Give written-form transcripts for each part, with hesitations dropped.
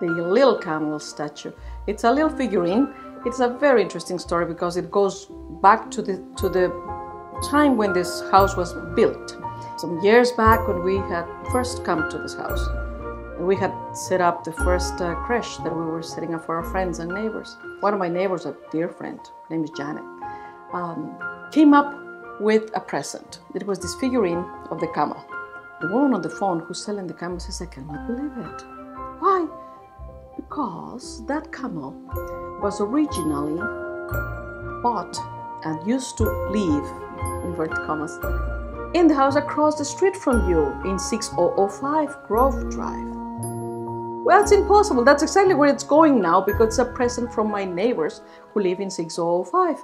the little camel statue. It's a little figurine. It's a very interesting story because it goes back to the time when this house was built. Some years back when we had first come to this house. And we had set up the first creche that we were setting up for our friends and neighbors. One of my neighbors, a dear friend, her name is Janet, came up with a present. It was this figurine of the camel. The woman on the phone who's selling the camel says, I cannot believe it. Why? Because that camel was originally bought and used to live, inverted commas, in the house across the street from you in 6005 Grove Drive. Well, it's impossible. That's exactly where it's going now because it's a present from my neighbors who live in 6005.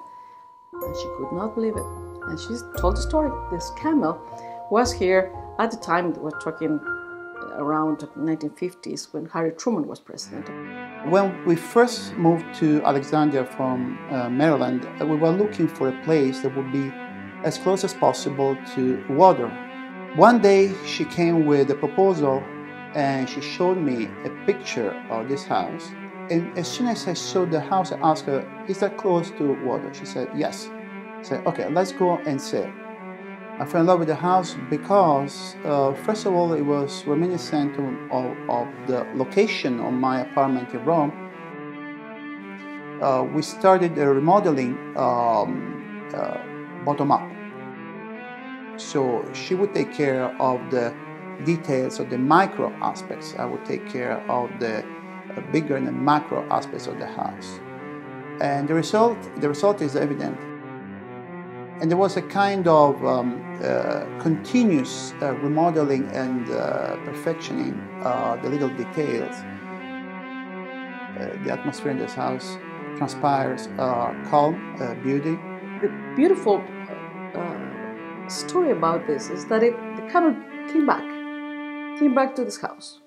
And she could not believe it. And she told the story. This camel was here at the time, we're talking around 1950s, when Harry Truman was president. When we first moved to Alexandria from Maryland, we were looking for a place that would be as close as possible to water. One day she came with a proposal and she showed me a picture of this house. And as soon as I saw the house, I asked her, is that close to water? She said, yes. I said, okay, let's go and see it. I fell in love with the house because, first of all, it was reminiscent of the location of my apartment in Rome. We started remodeling bottom up. So she would take care of the details of the micro aspects. I would take care of the bigger and the macro aspects of the house. And the result is evident. And there was a kind of continuous remodeling and perfectioning the little details. The atmosphere in this house transpires calm, beauty. The beautiful story about this is that the camel came back to this house.